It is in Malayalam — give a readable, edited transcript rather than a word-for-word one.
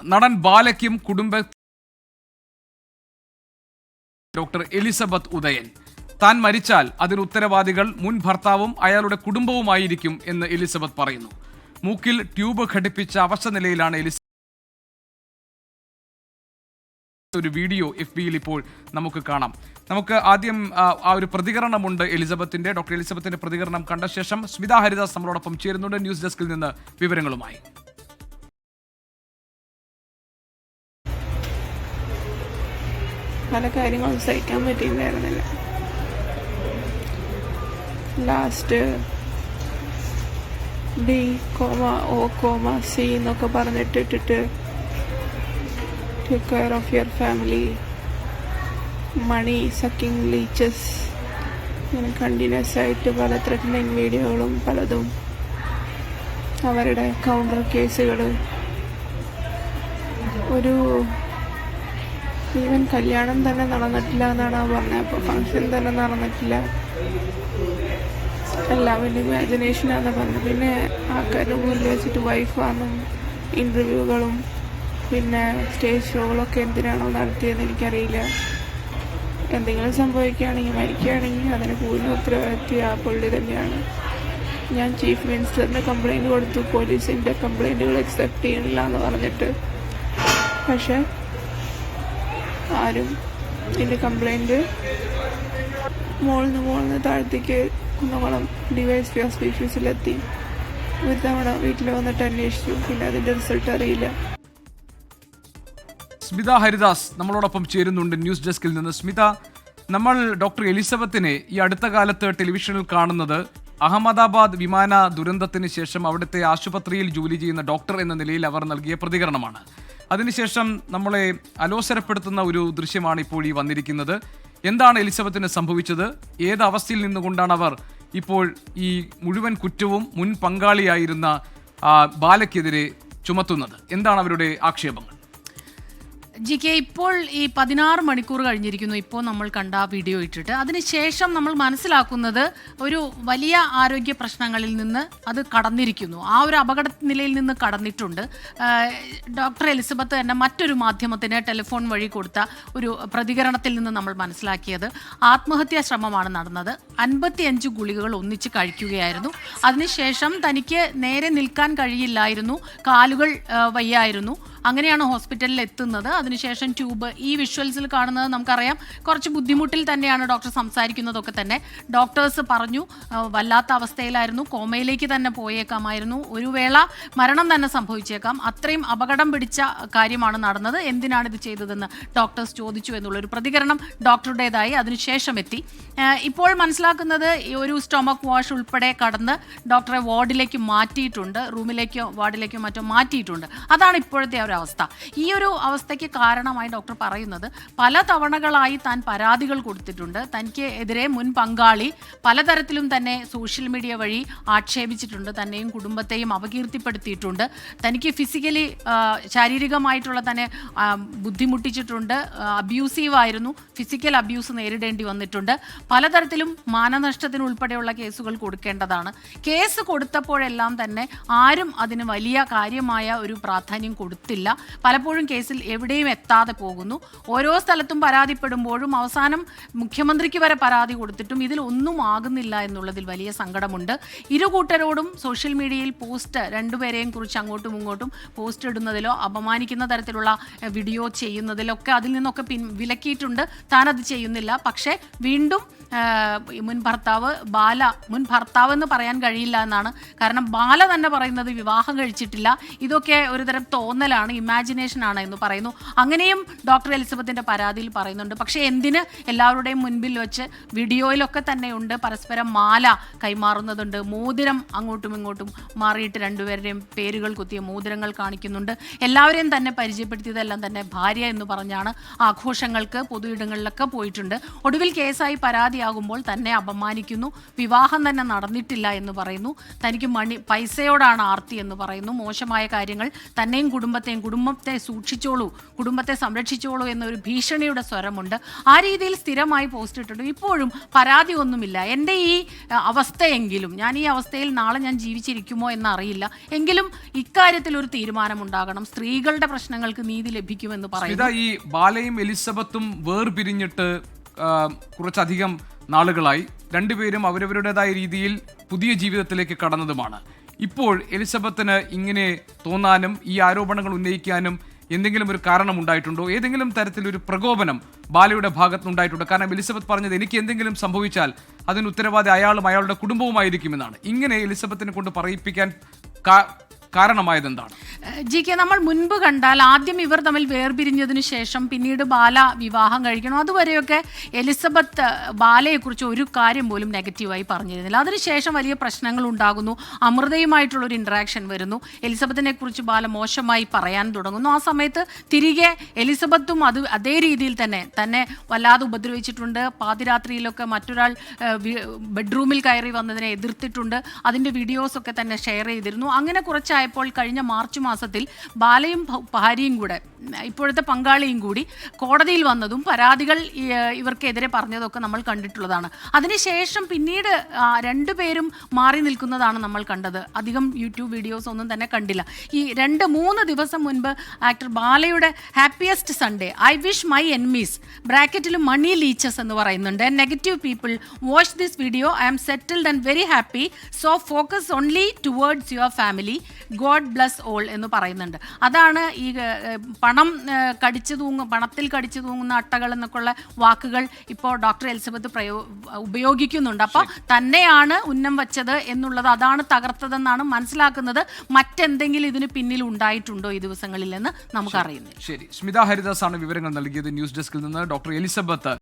നടൻ ബാലയ്ക്കും കുടുംബ ഡോക്ടർ എലിസബത്ത് ഉദയൻ താൻ മരിച്ചാൽ അതിന് ഉത്തരവാദികൾ മുൻ ഭർത്താവും അയാളുടെ കുടുംബവുമായിരിക്കും എന്ന് എലിസബത്ത് പറയുന്നു. മൂക്കിൽ ട്യൂബ് ഘടിപ്പിച്ച അവശനിലയിലാണ് എലിസബത്ത്. ഒരു വീഡിയോ FBയിൽ ഇപ്പോൾ നമുക്ക് കാണാം. നമുക്ക് ആദ്യം ആ ഒരു പ്രതികരണമുണ്ട് എലിസബത്തിന്റെ. ഡോക്ടർ എലിസബത്തിന്റെ പ്രതികരണം കണ്ട ശേഷം സ്മിത ഹരിദാസ് നമ്മളോടൊപ്പം ചേരുന്നുണ്ട് ന്യൂസ് ഡെസ്കിൽ നിന്ന് വിവരങ്ങളുമായി. പല കാര്യങ്ങളും സഹിക്കാൻ പറ്റിയിട്ടുണ്ടായിരുന്നില്ല. ലാസ്റ്റ് D, O, C എന്നൊക്കെ പറഞ്ഞിട്ടിട്ട് take care of your family, money sucking leeches, ഇങ്ങനെ കണ്ടിന്യൂസ് ആയിട്ട് പല ത്രെറ്റനിങ് വീഡിയോകളും പലതും, അവരുടെ കൗണ്ടർ കേസുകൾ, ഒരു ഈവൻ കല്യാണം തന്നെ നടന്നിട്ടില്ല എന്നാണ് പറഞ്ഞത്. അപ്പോൾ ഫങ്ഷൻ തന്നെ നടന്നിട്ടില്ല, എല്ലാവരുടെ ഇമാജിനേഷനാണെന്ന് പറഞ്ഞു. പിന്നെ ആൾക്കാരുടെ മുന്നിൽ വെച്ചിട്ട് വൈഫാണെന്നും ഇൻ്റർവ്യൂകളും പിന്നെ സ്റ്റേജ് ഷോകളൊക്കെ എന്തിനാണോ നടത്തിയതെന്ന് എനിക്കറിയില്ല. എന്തെങ്കിലും സംഭവിക്കുകയാണെങ്കിൽ മരിക്കുകയാണെങ്കിൽ അതിന് കൂടുതൽ ഉത്തരവാദിത്വം ആ പുള്ളി തന്നെയാണ്. ഞാൻ ചീഫ് മിനിസ്റ്ററിന് കംപ്ലയിൻറ്റ് കൊടുത്തു, പോലീസിൻ്റെ കംപ്ലയിൻറ്റുകൾ അക്സെപ്റ്റ് ചെയ്യണില്ല എന്ന് പറഞ്ഞിട്ട്. പക്ഷേ ആരും എൻ്റെ കംപ്ലയിൻറ്റ് മോളിന്ന് താഴത്തേക്ക് കുന്നംകുളം DYSP ഓഫീസിലെത്തി. ഒരു തവണ വീട്ടിൽ വന്നിട്ട് അന്വേഷിച്ചു, പിന്നെ അതിൻ്റെ റിസൾട്ട് അറിയില്ല. സ്മിത ഹരിദാസ് നമ്മളോടൊപ്പം ചേരുന്നുണ്ട് ന്യൂസ് ഡെസ്കിൽ നിന്ന്. സ്മിത, നമ്മൾ ഡോക്ടർ എലിസബത്തിനെ ഈ അടുത്ത കാലത്ത് ടെലിവിഷനിൽ കാണുന്നത് അഹമ്മദാബാദ് വിമാന ദുരന്തത്തിന് ശേഷം അവിടുത്തെ ആശുപത്രിയിൽ ജോലി ചെയ്യുന്ന ഡോക്ടർ എന്ന നിലയിൽ അവർ നൽകിയ പ്രതികരണമാണ്. അതിനുശേഷം നമ്മളെ അലോസരപ്പെടുത്തുന്ന ഒരു ദൃശ്യമാണ് ഇപ്പോൾ ഈ വന്നിരിക്കുന്നത്. എന്താണ് എലിസബത്തിന് സംഭവിച്ചത്? ഏത് അവസ്ഥയിൽ നിന്നുകൊണ്ടാണ് അവർ ഇപ്പോൾ ഈ മുഴുവൻ കുറ്റവും മുൻ പങ്കാളിയായിരുന്ന ബാലയ്ക്കെതിരെ ചുമത്തുന്നത്? എന്താണ് അവരുടെ ആക്ഷേപങ്ങൾ? GK, ഇപ്പോൾ ഈ 16 മണിക്കൂർ കഴിഞ്ഞിരിക്കുന്നു ഇപ്പോൾ നമ്മൾ കണ്ട വീഡിയോ ഇട്ടിട്ട്. അതിനുശേഷം നമ്മൾ മനസ്സിലാക്കുന്നത് ഒരു വലിയ ആരോഗ്യ പ്രശ്നങ്ങളിൽ നിന്ന് അത് കടന്നിരിക്കുന്നു, ആ ഒരു അപകട നിലയിൽ നിന്ന് കടന്നിട്ടുണ്ട്. ഡോക്ടർ എലിസബത്ത് തന്നെ മറ്റൊരു മാധ്യമത്തിന് ടെലിഫോൺ വഴി കൊടുത്ത ഒരു പ്രതികരണത്തിൽ നിന്ന് നമ്മൾ മനസ്സിലാക്കിയത് ആത്മഹത്യാ ശ്രമമാണ് നടന്നത്. 55 ഗുളികകൾ ഒന്നിച്ച് കഴിക്കുകയായിരുന്നു. അതിനുശേഷം തനിക്ക് നേരെ നിൽക്കാൻ കഴിയില്ലായിരുന്നു, കാലുകൾ വയ്യായിരുന്നു. അങ്ങനെയാണ് ഹോസ്പിറ്റലിൽ എത്തുന്നത്. അതിനുശേഷം ട്യൂബ്, ഈ വിഷ്വൽസിൽ കാണുന്നത് നമുക്കറിയാം കുറച്ച് ബുദ്ധിമുട്ടിൽ തന്നെയാണ് ഡോക്ടർ സംസാരിക്കുന്നതൊക്കെ തന്നെ. ഡോക്ടേഴ്സ് പറഞ്ഞു വല്ലാത്ത അവസ്ഥയിലായിരുന്നു, കോമയിലേക്ക് തന്നെ പോയേക്കാമായിരുന്നു, ഒരു വേള മരണം തന്നെ സംഭവിച്ചേക്കാം, അത്രയും അപകടം പിടിച്ച കാര്യമാണ് നടന്നത്, എന്തിനാണ് ഇത് ചെയ്തതെന്ന് ഡോക്ടേഴ്സ് ചോദിച്ചു എന്നുള്ളൊരു പ്രതികരണം ഡോക്ടറുടേതായി അതിനുശേഷം എത്തി. ഇപ്പോൾ മനസ്സിലാക്കുന്നത് ഒരു സ്റ്റൊമക് വാഷ് ഉൾപ്പെടെ കടന്ന് ഡോക്ടറെ വാർഡിലേക്ക് മാറ്റിയിട്ടുണ്ട്, റൂമിലേക്കോ വാർഡിലേക്കോ മറ്റോ മാറ്റിയിട്ടുണ്ട്. അതാണ് ഇപ്പോഴത്തെ ഒരു അവസ്ഥ. ഈ ഒരു അവസ്ഥയ്ക്ക് കാരണമായി ഡോക്ടർ പറയുന്നത് പല തവണകളായി താൻ പരാതികൾ കൊടുത്തിട്ടുണ്ട്. തനിക്ക് എതിരെ മുൻ പങ്കാളി പലതരത്തിലും തന്നെ സോഷ്യൽ മീഡിയ വഴി ആക്ഷേപിച്ചിട്ടുണ്ട്, തന്നെയും കുടുംബത്തെയും അപകീർത്തിപ്പെടുത്തിയിട്ടുണ്ട്, തനിക്ക് ഫിസിക്കലി ശാരീരികമായിട്ടുള്ള തന്നെ ബുദ്ധിമുട്ടിച്ചിട്ടുണ്ട്, അബ്യൂസീവായിരുന്നു, ഫിസിക്കൽ അബ്യൂസ് നേരിടേണ്ടി വന്നിട്ടുണ്ട്, പലതരത്തിലും മാനനഷ്ടത്തിന് ഉൾപ്പെടെയുള്ള കേസുകൾ കൊടുക്കേണ്ടതാണ്. കേസ് കൊടുത്തപ്പോഴെല്ലാം തന്നെ ആരും അതിന് വലിയ കാര്യമായ ഒരു പ്രാധാന്യം കൊടുത്തില്ല. പലപ്പോഴും കേസിൽ എവിടെയും എത്താതെ പോകുന്നു. ഓരോ സ്ഥലത്തും പരാതിപ്പെടുമ്പോഴും അവസാനം മുഖ്യമന്ത്രിക്ക് വരെ പരാതി കൊടുത്തിട്ടും ഇതിൽ ഒന്നും ആകുന്നില്ല എന്നുള്ളതിൽ വലിയ സങ്കടമുണ്ട്. ഇരുകൂട്ടരോടും സോഷ്യൽ മീഡിയയിൽ പോസ്റ്റ്, രണ്ടുപേരെയും കുറിച്ച് അങ്ങോട്ടും ഇങ്ങോട്ടും പോസ്റ്റ് ഇടുന്നതിലോ അപമാനിക്കുന്ന തരത്തിലുള്ള വീഡിയോ ചെയ്യുന്നതിലൊക്കെ അതിൽ നിന്നൊക്കെ വിലക്കിയിട്ടുണ്ട്. താനത് ചെയ്യുന്നില്ല. പക്ഷേ വീണ്ടും മുൻ ഭർത്താവ് എന്ന് പറയാൻ കഴിയില്ല എന്നാണ്. കാരണം ബാല തന്നെ പറയുന്നത് വിവാഹം കഴിച്ചിട്ടില്ല, ഇതൊക്കെ ഒരുതരം തോന്നലാണ്, ഇമാജിനേഷൻ ആണ് എന്ന് പറയുന്നു. അങ്ങനെയും ഡോക്ടർ എലിസബത്തിന്റെ പരാതിയിൽ പറയുന്നുണ്ട്. പക്ഷേ എന്തിന് എല്ലാവരുടെയും മുൻപിൽ വെച്ച് വീഡിയോയിലൊക്കെ തന്നെയുണ്ട് പരസ്പരം മാല കൈമാറുന്നതുണ്ട്, മോതിരം അങ്ങോട്ടും ഇങ്ങോട്ടും മാറിയിട്ട് രണ്ടുപേരുടെയും പേരുകൾ കുത്തിയ മോതിരങ്ങൾ കാണിക്കുന്നുണ്ട്. എല്ലാവരെയും തന്നെ പരിചയപ്പെടുത്തിയതെല്ലാം തന്നെ ഭാര്യ എന്ന് പറഞ്ഞാണ് ആഘോഷങ്ങൾക്ക് പൊതു ഇടങ്ങളിലൊക്കെ പോയിട്ടുണ്ട്. ഒടുവിൽ കേസായി പരാതി പ്രായപൂർത്തിയാകുമ്പോൾ തന്നെ അപമാനിക്കുന്നു, വിവാഹം തന്നെ നടന്നിട്ടില്ല എന്ന് പറയുന്നു, തനിക്ക് പൈസയോടാണ് ആർത്തി എന്ന് പറയുന്നു, മോശമായ കാര്യങ്ങൾ തന്നെയും കുടുംബത്തെ സൂക്ഷിച്ചോളൂ, കുടുംബത്തെ സംരക്ഷിച്ചോളൂ എന്നൊരു ഭീഷണിയുടെ സ്വരമുണ്ട്. ആ രീതിയിൽ സ്ഥിരമായി പോസ്റ്റ് ഇട്ടിട്ടുണ്ട്. ഇപ്പോഴും പരാതി ഒന്നുമില്ല. എൻ്റെ ഈ അവസ്ഥയെങ്കിലും, ഞാൻ ഈ അവസ്ഥയിൽ നാളെ ഞാൻ ജീവിച്ചിരിക്കുമോ എന്നറിയില്ല, എങ്കിലും ഇക്കാര്യത്തിൽ ഒരു തീരുമാനമുണ്ടാകണം. സ്ത്രീകളുടെ പ്രശ്നങ്ങൾക്ക് നീതി ലഭിക്കുമെന്ന് പറയുന്നു. ഈ ബാലയും എലിസബത്തും വേർപിരിഞ്ഞിട്ട് കുറച്ചധികം നാളുകളായി. രണ്ടുപേരും അവരവരുടേതായ രീതിയിൽ പുതിയ ജീവിതത്തിലേക്ക് കടന്നതുമാണ്. ഇപ്പോൾ എലിസബത്തിന് ഇങ്ങനെ തോന്നാനും ഈ ആരോപണങ്ങൾ ഉന്നയിക്കാനും എന്തെങ്കിലും ഒരു കാരണം ഉണ്ടായിട്ടുണ്ടോ? ഏതെങ്കിലും തരത്തിലൊരു പ്രകോപനം ബാലയുടെ ഭാഗത്തുനിന്നുണ്ടായിട്ടുണ്ടോ? കാരണം എലിസബത്ത് പറഞ്ഞത് എനിക്ക് എന്തെങ്കിലും സംഭവിച്ചാൽ അതിന് ഉത്തരവാദി അയാളും അയാളുടെ കുടുംബവുമായിരിക്കുമെന്നാണ്. ഇങ്ങനെ എലിസബത്തിനെ കൊണ്ട് പറയിപ്പിക്കാൻ കാരണമായത് എന്താണ്? ജി.കെ, നമ്മൾ മുൻപ് കണ്ടാൽ ആദ്യം ഇവർ തമ്മിൽ വേർപിരിഞ്ഞതിന് ശേഷം പിന്നീട് ബാല വിവാഹം കഴിക്കണം, അതുവരെയൊക്കെ എലിസബത്ത് ബാലയെക്കുറിച്ച് ഒരു കാര്യം പോലും നെഗറ്റീവായി പറഞ്ഞിരുന്നില്ല. അതിനുശേഷം വലിയ പ്രശ്നങ്ങൾ ഉണ്ടാകുന്നു, അമൃതയുമായിട്ടുള്ളൊരു ഇൻട്രാക്ഷൻ വരുന്നു, എലിസബത്തിനെ കുറിച്ച് ബാല മോശമായി പറയാൻ തുടങ്ങുന്നു. ആ സമയത്ത് തിരികെ എലിസബത്തും അതേ രീതിയിൽ തന്നെ വല്ലാതെ ഉപദ്രവിച്ചിട്ടുണ്ട്. പാതിരാത്രിയിലൊക്കെ മറ്റൊരാൾ ബെഡ്റൂമിൽ കയറി വന്നതിനെ എതിർത്തിട്ടുണ്ട്. അതിൻ്റെ വീഡിയോസൊക്കെ തന്നെ ഷെയർ ചെയ്തിരുന്നു. അങ്ങനെ കുറച്ചായപ്പോൾ കഴിഞ്ഞ മാർച്ച് മാസത്തിൽ ബാലയും ഭാര്യയും കൂടെ, ഇപ്പോഴത്തെ പങ്കാളിയും കൂടി കോടതിയിൽ വന്നതും പരാതികൾ ഇവർക്കെതിരെ പറഞ്ഞതൊക്കെ നമ്മൾ കണ്ടിട്ടുള്ളതാണ്. അതിനുശേഷം പിന്നീട് രണ്ടുപേരും മാറി നിൽക്കുന്നതാണ് നമ്മൾ കണ്ടത്. അധികം യൂട്യൂബ് വീഡിയോസ് ഒന്നും തന്നെ കണ്ടില്ല. ഈ 2-3 ദിവസം മുൻപ് ആക്ടർ ബാലയുടെ happiest Sunday, I wish my enemies ബ്രാക്കറ്റിൽ മണി ലീച്ചസ് എന്ന് പറയുന്നുണ്ട്, negative people watch this video, I am settled and very happy, so focus only towards your family, God bless all എന്ന് പറയുന്നുണ്ട്. അതാണ് ഈ പണത്തിൽ കടിച്ചു തൂങ്ങുന്ന അട്ടകൾ എന്നൊക്കെയുള്ള വാക്കുകൾ ഇപ്പോൾ ഡോക്ടർ എലിസബത്ത് ഉപയോഗിക്കുന്നുണ്ട്. അപ്പോൾ തന്നെയാണ് ഉന്നം വച്ചത് എന്നുള്ളത്, അതാണ് തകർത്തതെന്നാണ് മനസ്സിലാക്കുന്നത്. മറ്റെന്തെങ്കിലും ഇതിന് പിന്നിൽ ഉണ്ടായിട്ടുണ്ടോ ഈ ദിവസങ്ങളിൽ എന്ന് നമുക്കറിയുന്നില്ല. ശരി, സ്മിത ഹരിദാസ് ആണ് വിവരങ്ങൾ നൽകിയത്. ന്യൂസ് ഡെസ്കിൽ നിന്ന് ഡോക്ടർ എലിസബത്ത്